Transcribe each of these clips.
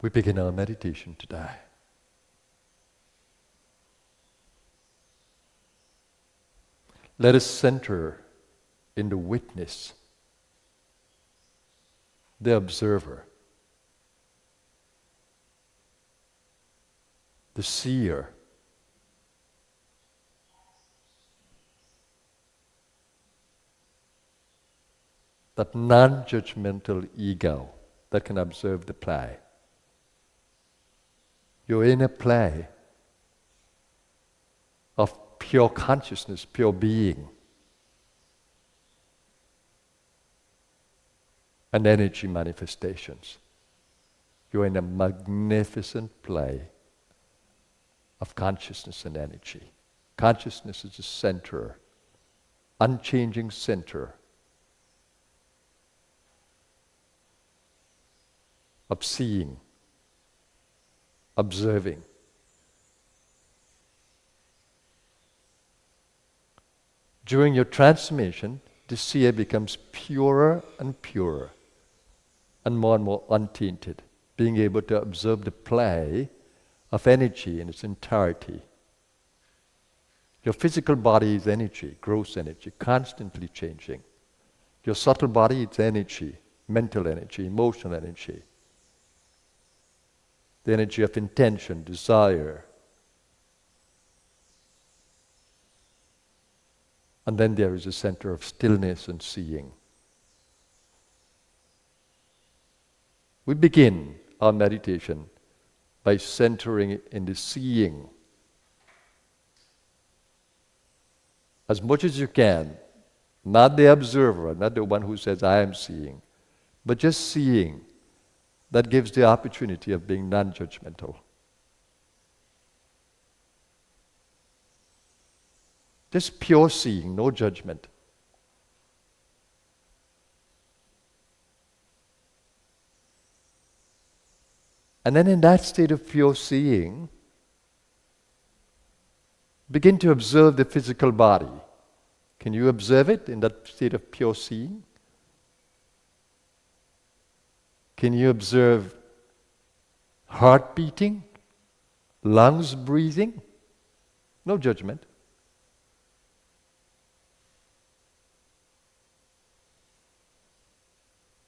We begin our meditation today. Let us center in the witness, the observer, the seer, that non-judgmental ego that can observe the play. You're in a play of pure consciousness, pure being, and energy manifestations. You're in a magnificent play of consciousness and energy. Consciousness is the center, unchanging center of seeing, observing. During your transformation, the seer becomes purer and purer and more untainted, being able to observe the play of energy in its entirety. Your physical body is energy, gross energy, constantly changing. Your subtle body is energy, mental energy, emotional energy. The energy of intention, desire. And then there is a center of stillness and seeing. We begin our meditation by centering in the seeing. As much as you can, not the observer, not the one who says, I am seeing, but just seeing. That gives the opportunity of being non-judgmental. Just pure seeing, no judgment. And then in that state of pure seeing, begin to observe the physical body. Can you observe it in that state of pure seeing? Can you observe heart beating, lungs breathing? No judgment.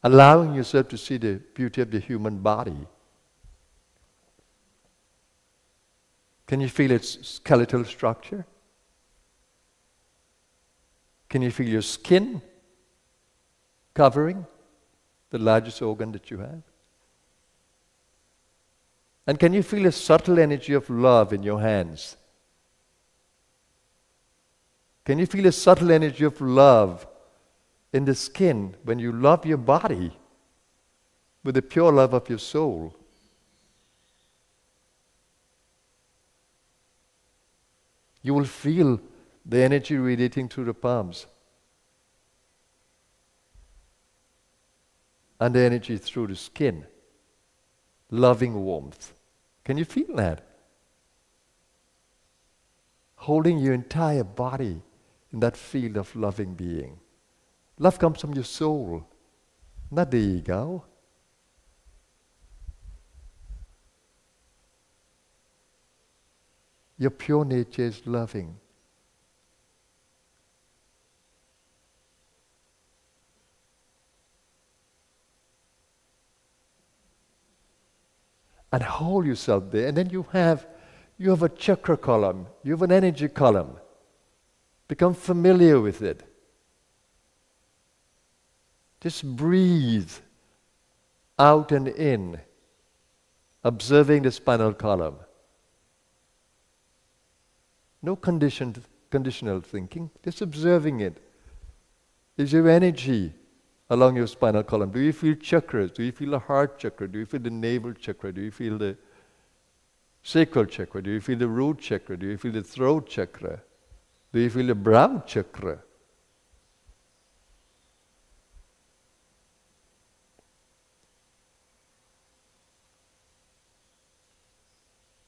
Allowing yourself to see the beauty of the human body. Can you feel its skeletal structure? Can you feel your skin covering the largest organ that you have? And can you feel a subtle energy of love in your hands? Can you feel a subtle energy of love in the skin when you love your body with the pure love of your soul? You will feel the energy radiating through the palms and the energy through the skin. Loving warmth. Can you feel that? Holding your entire body in that field of loving being. Love comes from your soul, not the ego. Your pure nature is loving. And hold yourself there, and then you have a chakra column, you have an energy column. Become familiar with it. Just breathe out and in, observing the spinal column. No conditional thinking, just observing it. Is there energy along your spinal column? Do you feel chakras? Do you feel the heart chakra? Do you feel the navel chakra? Do you feel the sacral chakra? Do you feel the root chakra? Do you feel the throat chakra? Do you feel the brow chakra?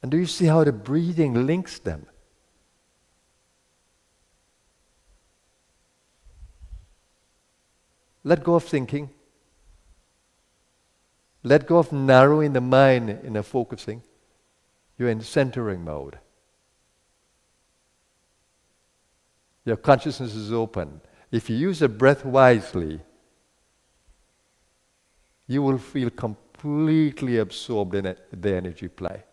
And do you see how the breathing links them? Let go of thinking. Let go of narrowing the mind in a focusing. You're in centering mode. Your consciousness is open. If you use the breath wisely, you will feel completely absorbed in the energy play.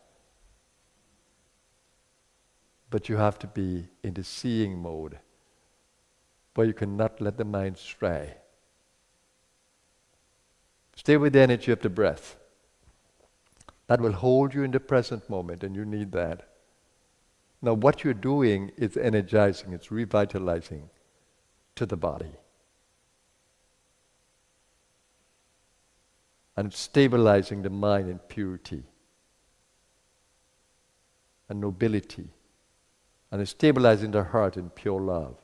But you have to be in the seeing mode, where you cannot let the mind stray. Stay with the energy of the breath. That will hold you in the present moment, and you need that. Now what you're doing is energizing, it's revitalizing to the body. And it's stabilizing the mind in purity and nobility. And it's stabilizing the heart in pure love.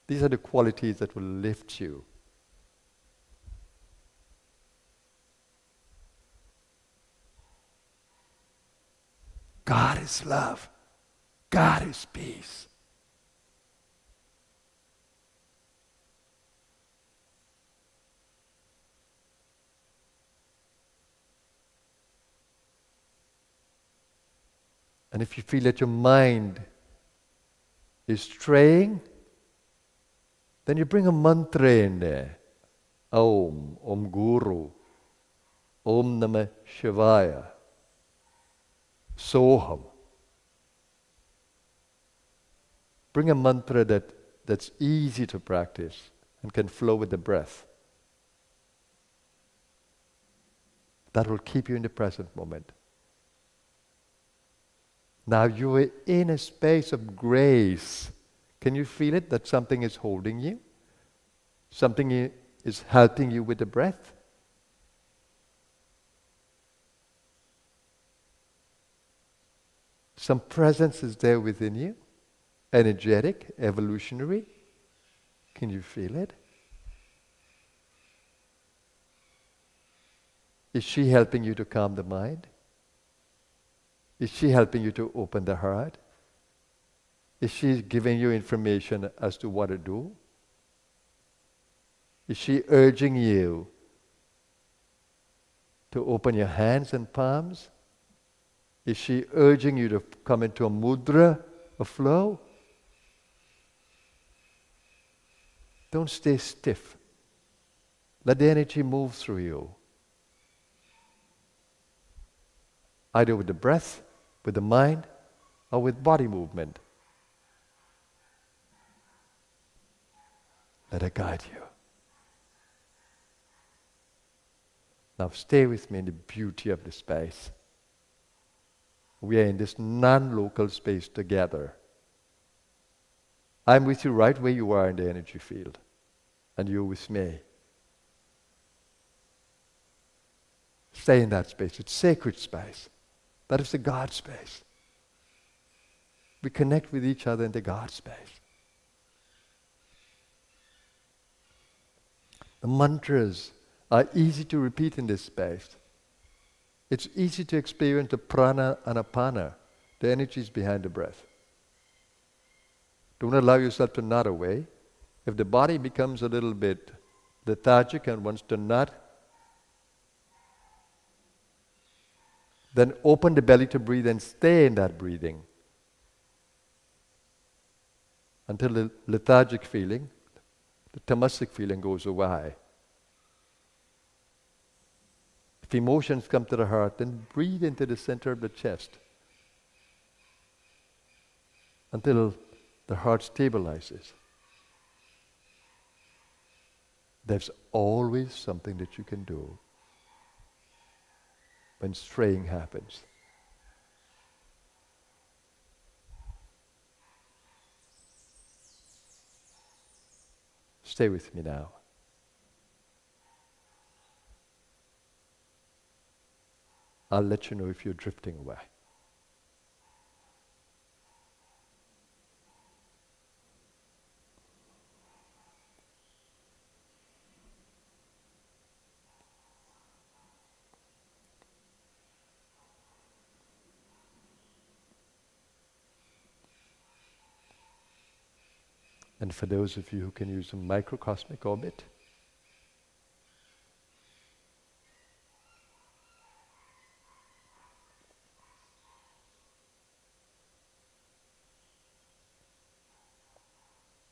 These are the qualities that will lift you. God is love. God is peace. And if you feel that your mind is straying, then you bring a mantra in there. Om, Om Guru, Om Namah Shivaya, Soham. Bring a mantra that's easy to practice and can flow with the breath. That will keep you in the present moment. Now you are in a space of grace. Can you feel it, that something is holding you? Something is helping you with the breath? Some presence is there within you, energetic, evolutionary. Can you feel it? Is she helping you to calm the mind? Is she helping you to open the heart? Is she giving you information as to what to do? Is she urging you to open your hands and palms? Is she urging you to come into a mudra, a flow? Don't stay stiff. Let the energy move through you. Either with the breath, with the mind, or with body movement. Let her guide you. Now stay with me in the beauty of the space. We are in this non-local space together. I'm with you right where you are in the energy field, and you're with me. Stay in that space. It's sacred space. That is the God space. We connect with each other in the God space. The mantras are easy to repeat in this space. It's easy to experience the prana and apana, the energies behind the breath. Don't allow yourself to nod away. If the body becomes a little bit lethargic and wants to nod, then open the belly to breathe and stay in that breathing until the lethargic feeling, the tamasic feeling goes away. If emotions come to the heart, then breathe into the center of the chest until the heart stabilizes. There's always something that you can do when straying happens. Stay with me now. I'll let you know if you're drifting away. And for those of you who can use a microcosmic orbit,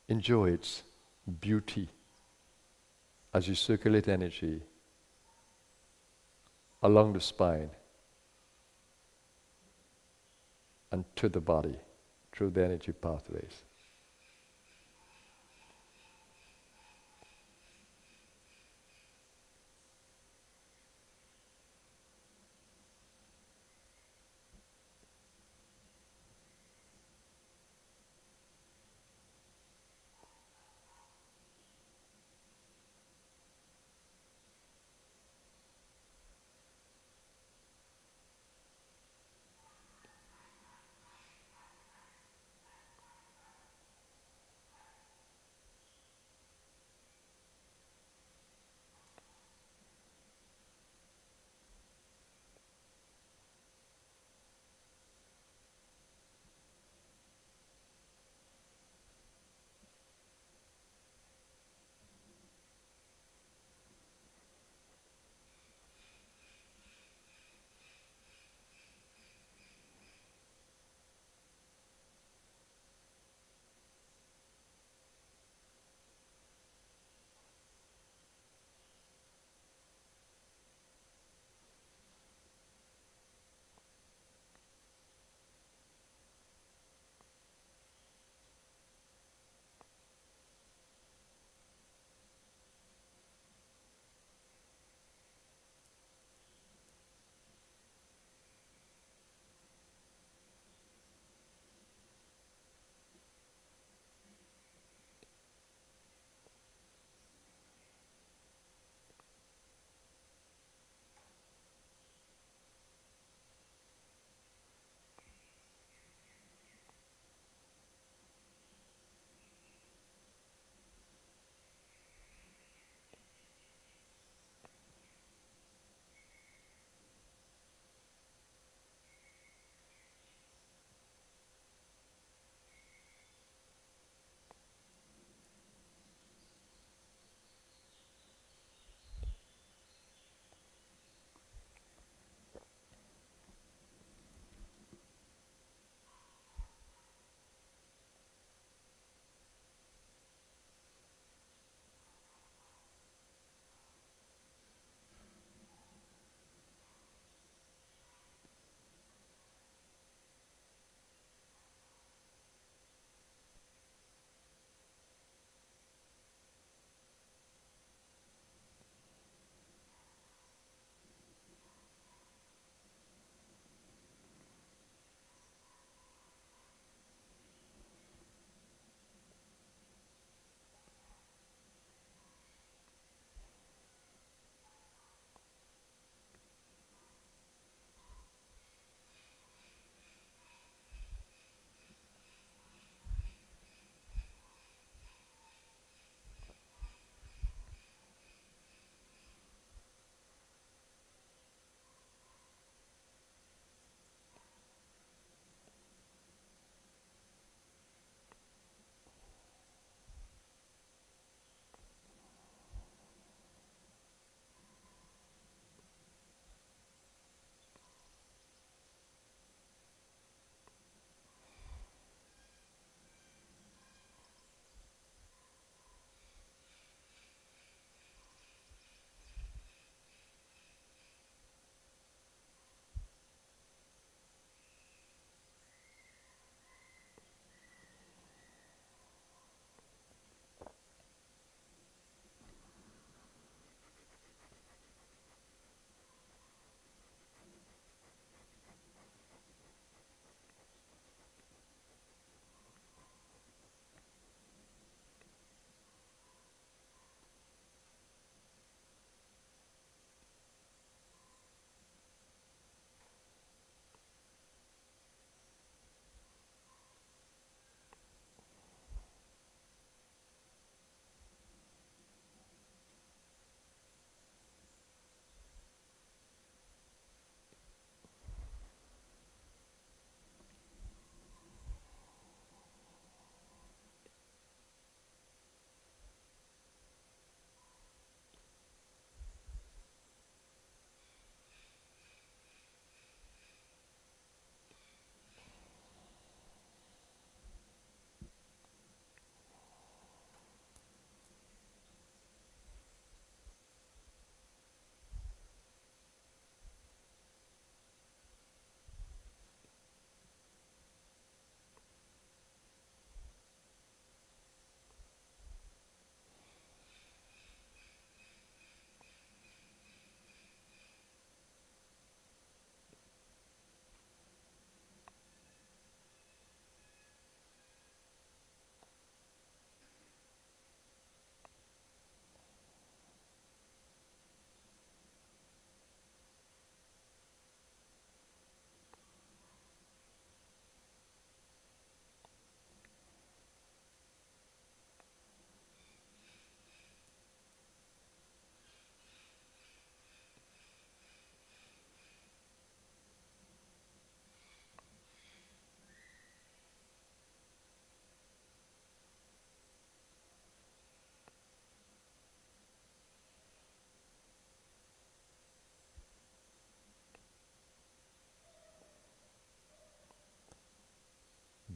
enjoy its beauty as you circulate energy along the spine and to the body through the energy pathways.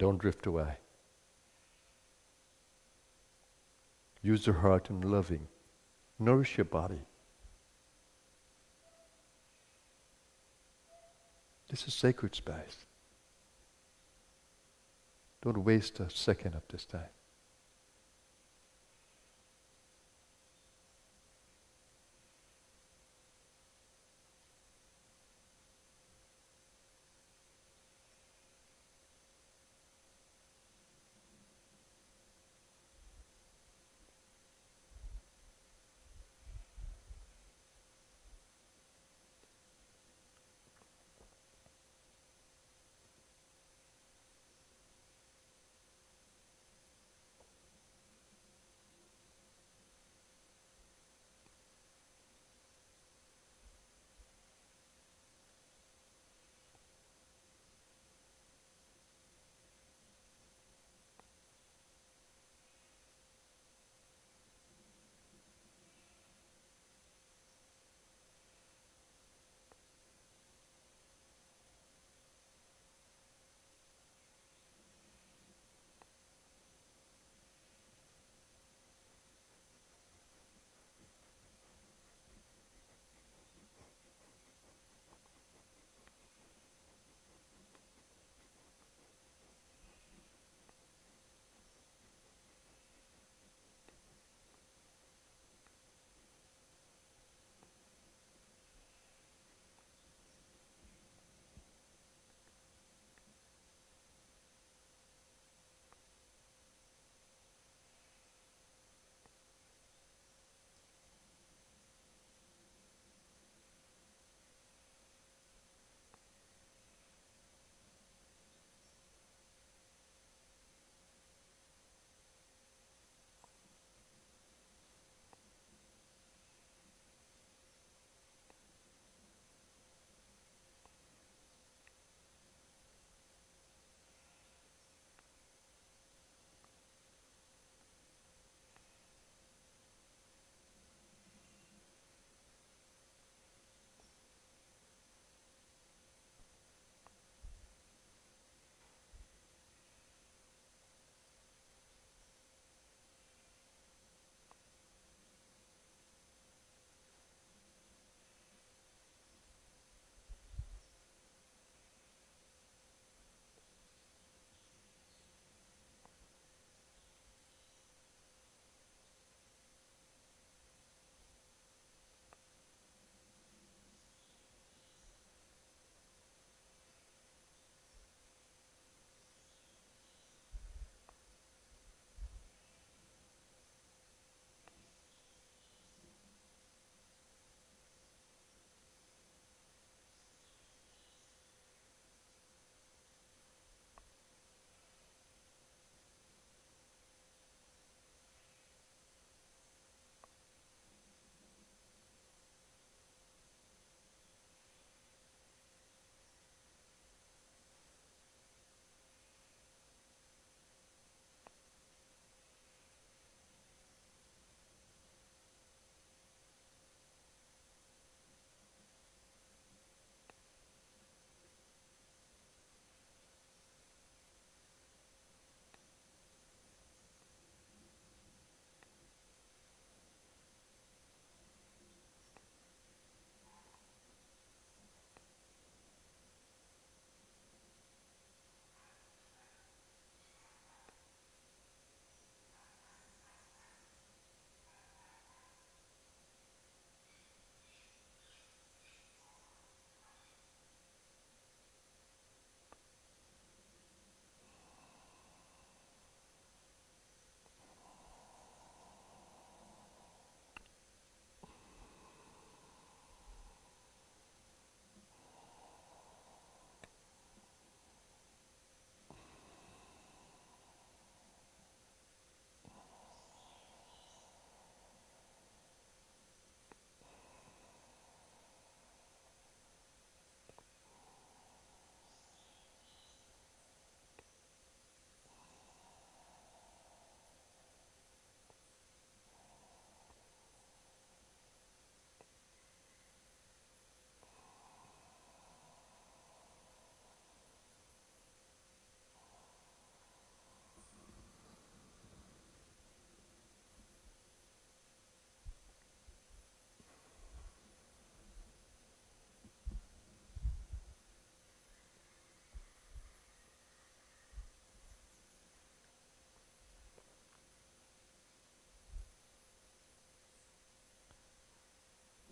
Don't drift away. Use your heart in loving. Nourish your body. This is sacred space. Don't waste a second of this time.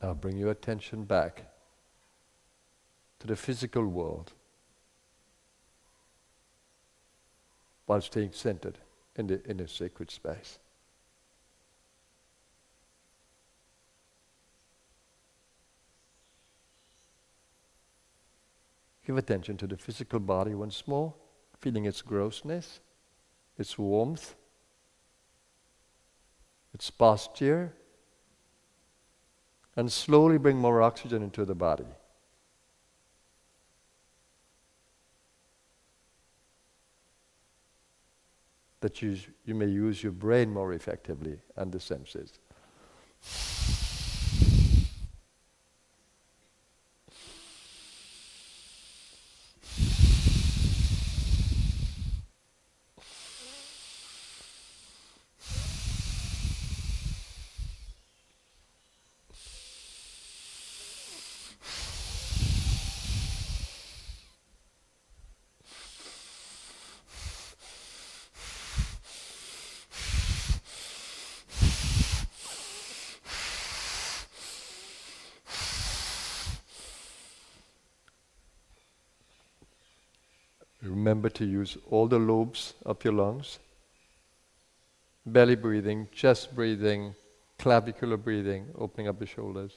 Now bring your attention back to the physical world while staying centered in the sacred space. Give attention to the physical body once more, feeling its grossness, its warmth, its posture, and slowly bring more oxygen into the body. That you may use your brain more effectively and the senses. Remember to use all the lobes of your lungs. Belly breathing, chest breathing, clavicular breathing, opening up the shoulders.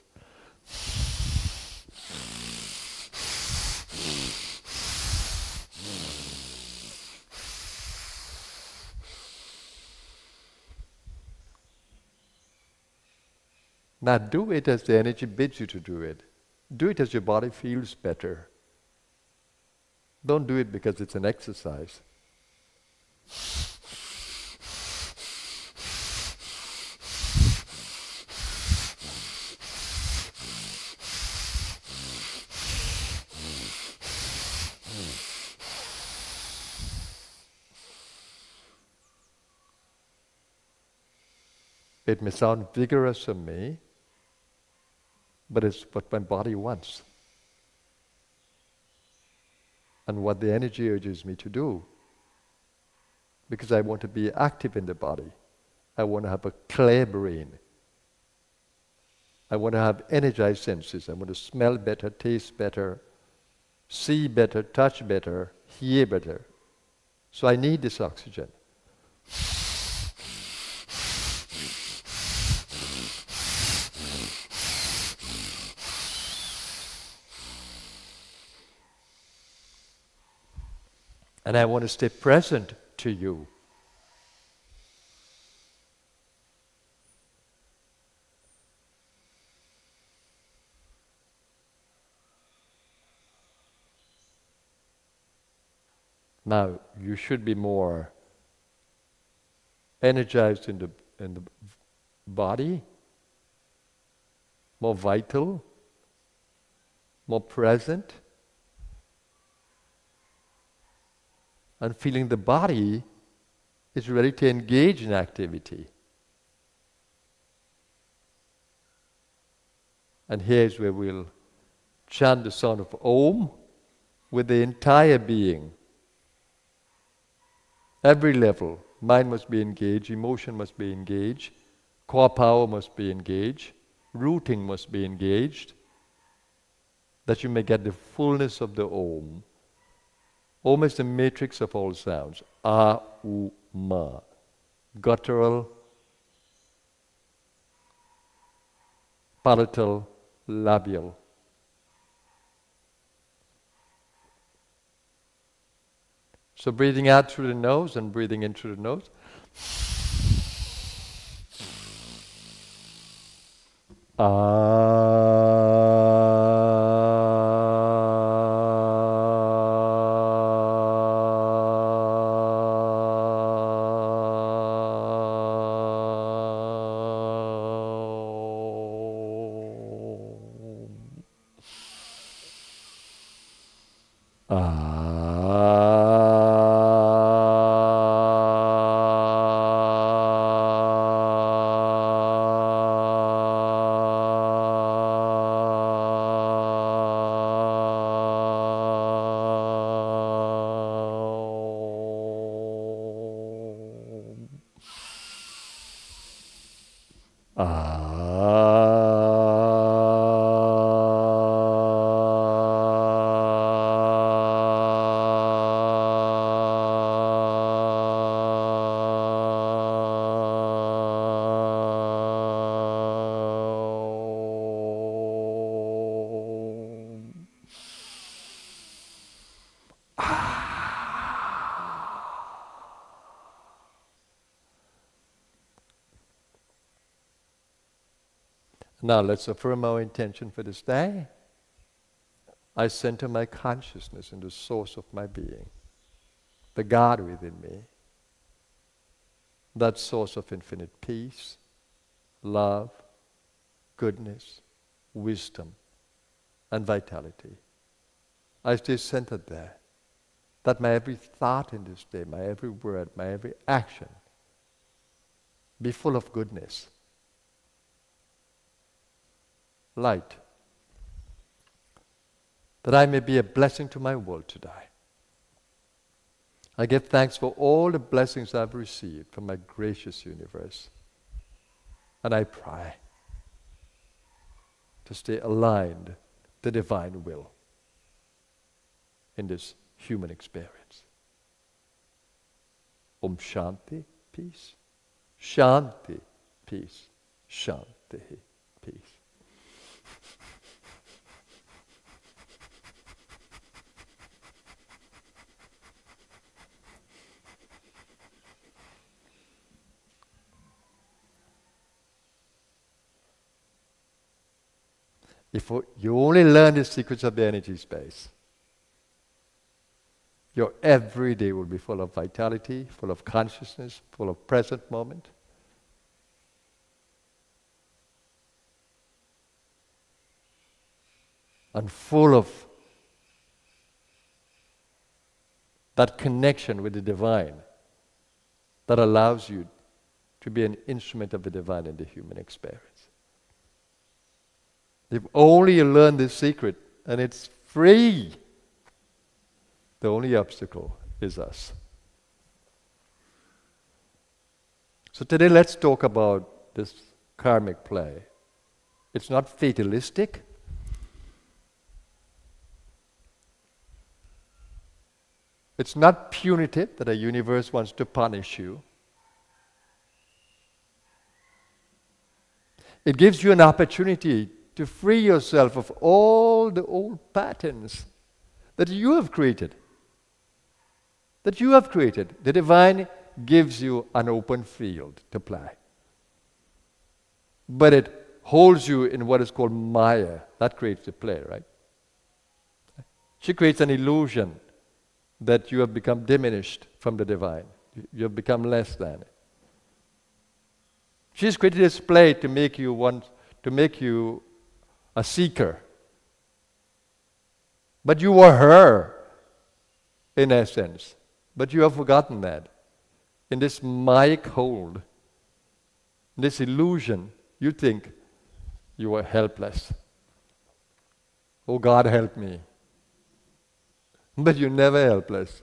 Now do it as the energy bids you to do it. Do it as your body feels better. Don't do it because it's an exercise. It may sound vigorous to me, but it's what my body wants. And what the energy urges me to do. Because I want to be active in the body. I want to have a clear brain. I want to have energized senses. I want to smell better, taste better, see better, touch better, hear better. So I need this oxygen. And I want to stay present to you. Now, you should be more energized in the body, more vital, more present, and feeling the body is ready to engage in activity. And here's where we'll chant the sound of Om with the entire being. Every level, mind must be engaged, emotion must be engaged, core power must be engaged, rooting must be engaged, that you may get the fullness of the Om. Om is the matrix of all sounds. A, U, Ma. Guttural, palatal, labial. So breathing out through the nose and breathing in through the nose. Now let's affirm our intention for this day. I center my consciousness in the source of my being, the God within me, that source of infinite peace, love, goodness, wisdom, and vitality. I stay centered there, that my every thought in this day, my every word, my every action be full of goodness, light, that I may be a blessing to my world today. I give thanks for all the blessings I've received from my gracious universe. And I pray to stay aligned to the divine will in this human experience. Om Shanti, peace. Shanti, peace. Shanti, peace. If you only learn the secrets of the energy space, your every day will be full of vitality, full of consciousness, full of present moment. And full of that connection with the divine that allows you to be an instrument of the divine in the human experience. If only you learn this secret, and it's free, the only obstacle is us. So today let's talk about this karmic play. It's not fatalistic. It's not punitive, that a universe wants to punish you. It gives you an opportunity to free yourself of all the old patterns that you have created. That you have created. The divine gives you an open field to play. But it holds you in what is called Maya. That creates the play, right? She creates an illusion that you have become diminished from the divine. You have become less than. She's created this play to make you a seeker. But you were her, in essence. But you have forgotten that. In this Mayic hold, this illusion, you think you are helpless. Oh God, help me. But you're never helpless.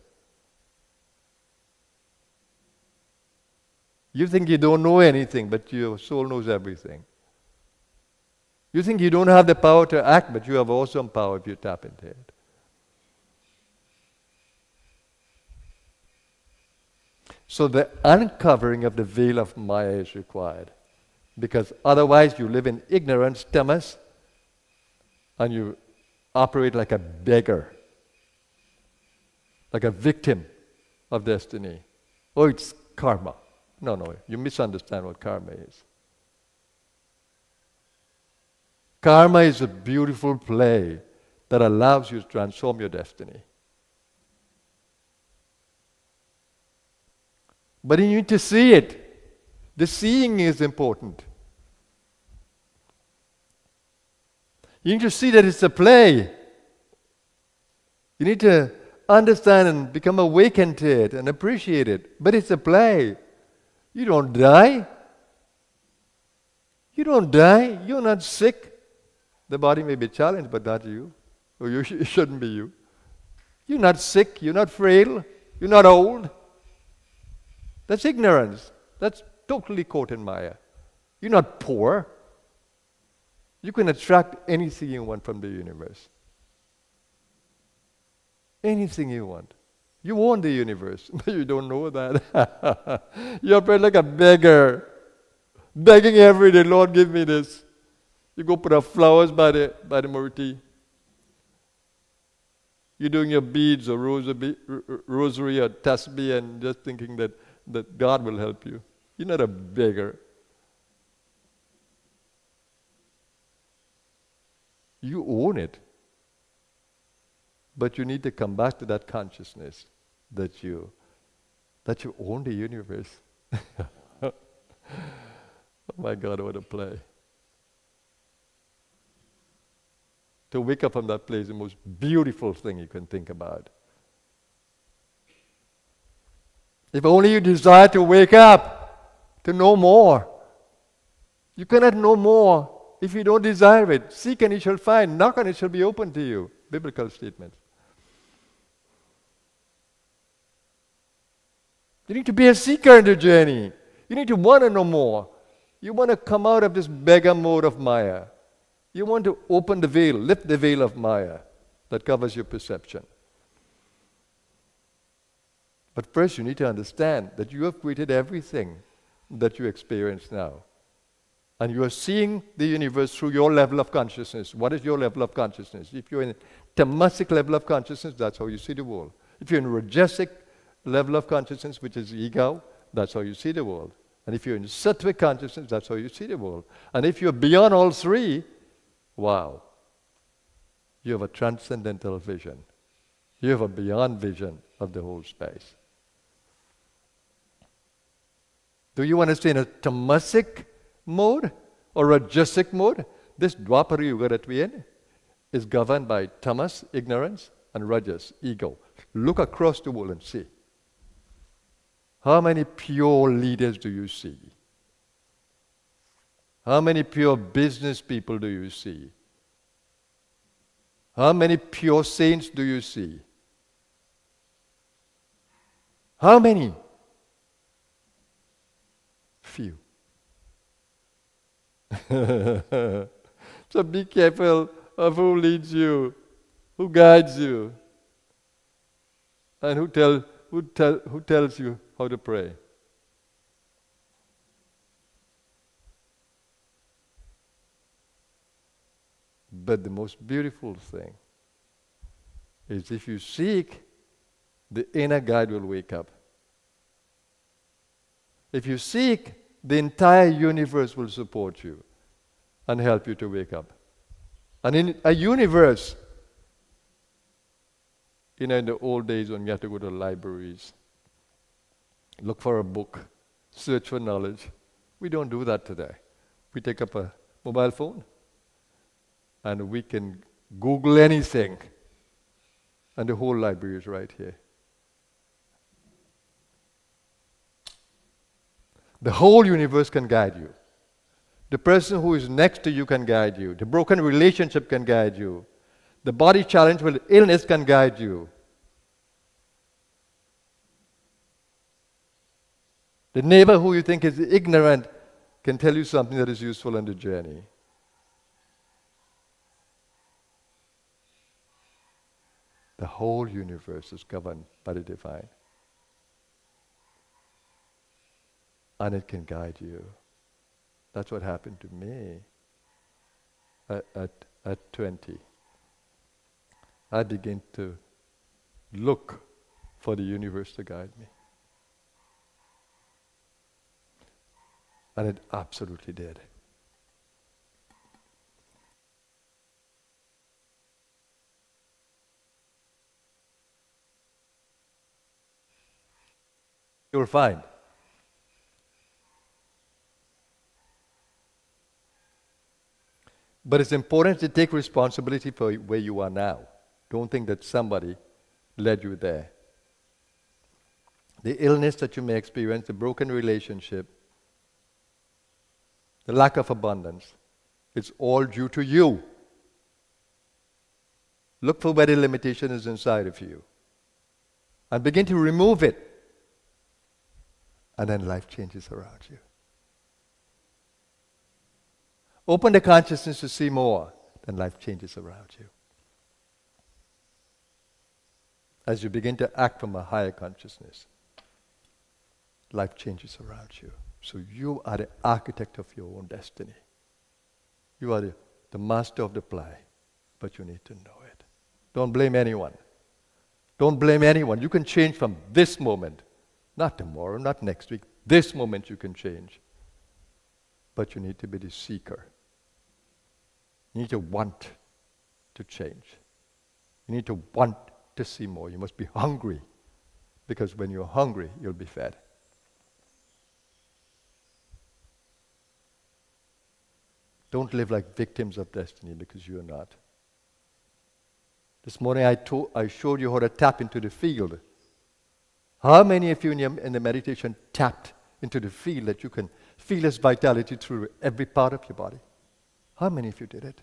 You think you don't know anything, but your soul knows everything. You think you don't have the power to act, but you have awesome power if you tap into it. So the uncovering of the veil of Maya is required. Because otherwise you live in ignorance, tamas, and you operate like a beggar. Like a victim of destiny. Oh, it's karma. No, you misunderstand what karma is. Karma is a beautiful play that allows you to transform your destiny. But you need to see it. The seeing is important. You need to see that it's a play. You need to understand and become awakened to it and appreciate it. But it's a play. You don't die. You don't die. You're not sick. The body may be challenged, but not you. Or it shouldn't be you. You're not sick. You're not frail. You're not old. That's ignorance. That's totally caught in Maya. You're not poor. You can attract anything you want from the universe. Anything you want. You own the universe, but you don't know that. You operate like a beggar, begging every day, Lord, give me this. You go put up flowers by the Murti. You're doing your beads or rosary or tasbih and just thinking that God will help you. You're not a beggar. You own it. But you need to come back to that consciousness that you own the universe. Oh my God, what a play. To wake up from that place is the most beautiful thing you can think about. If only you desire to wake up, to know more. You cannot know more if you don't desire it. Seek and you shall find. Knock and it shall be open to you. Biblical statements. You need to be a seeker in the journey. You need to want to know more. You want to come out of this beggar mode of Maya. You want to open the veil, lift the veil of Maya that covers your perception. But first you need to understand that you have created everything that you experience now. And you are seeing the universe through your level of consciousness. What is your level of consciousness? If you're in a tamasic level of consciousness, that's how you see the world. If you're in a rajasic level of consciousness, which is ego, that's how you see the world. And if you're in sattvic consciousness, that's how you see the world. And if you're beyond all three, wow, you have a transcendental vision. You have a beyond vision of the whole space. Do you want to stay in a tamasic mode or a rajasic mode? This Dwapara Yuga that we're in is governed by tamas, ignorance, and rajas, ego. Look across the world and see. How many pure leaders do you see? How many pure business people do you see? How many pure saints do you see? How many? Few. So be careful of who leads you, who guides you, and who tells you how to pray. But the most beautiful thing is if you seek, the inner guide will wake up. If you seek, the entire universe will support you and help you to wake up. And in a universe, in the old days when you had to go to libraries, look for a book, search for knowledge. We don't do that today. We take up a mobile phone and we can Google anything, and the whole library is right here. The whole universe can guide you. The person who is next to you can guide you. The broken relationship can guide you. The body challenge with illness can guide you. The neighbor who you think is ignorant can tell you something that is useful on the journey. The whole universe is governed by the divine. And it can guide you. That's what happened to me at 20. I began to look for the universe to guide me. And it absolutely did. You'll find. But it's important to take responsibility for where you are now. Don't think that somebody led you there. The illness that you may experience, the broken relationship, the lack of abundance, it's all due to you. Look for where the limitation is inside of you. And begin to remove it. And then life changes around you. Open the consciousness to see more, then life changes around you. As you begin to act from a higher consciousness, life changes around you. So you are the architect of your own destiny. You are the master of the play, but you need to know it. Don't blame anyone. Don't blame anyone. You can change from this moment. Not tomorrow, not next week. This moment you can change. But you need to be the seeker. You need to want to change. You need to want to see more. You must be hungry, because when you're hungry, you'll be fed. Don't live like victims of destiny, because you're not. This morning I showed you how to tap into the field. How many of you in the meditation tapped into the field that you can feel this vitality through every part of your body? How many of you did it?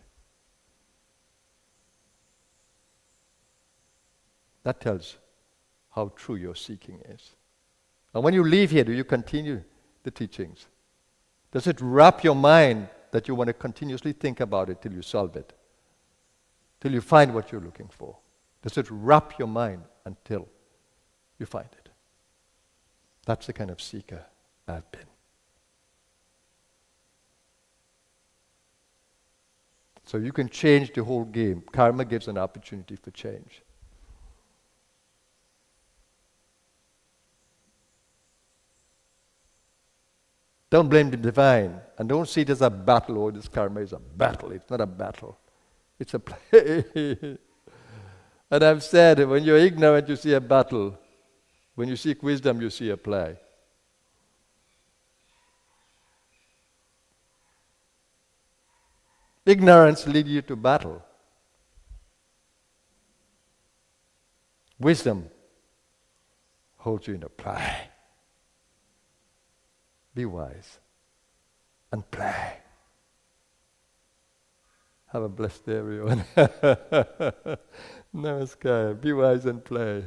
That tells how true your seeking is. And when you leave here, do you continue the teachings? Does it wrap your mind that you want to continuously think about it till you solve it? Till you find what you're looking for? Does it wrap your mind until you find it? That's the kind of seeker I've been. So you can change the whole game. Karma gives an opportunity for change. Don't blame the divine, and don't see it as a battle. Oh, this karma is a battle. It's not a battle. It's a play. And I've said, when you're ignorant, you see a battle. When you seek wisdom, you see a play. Ignorance leads you to battle. Wisdom holds you in a play. Be wise and play. Have a blessed day, everyone. Namaskar. Be wise and play.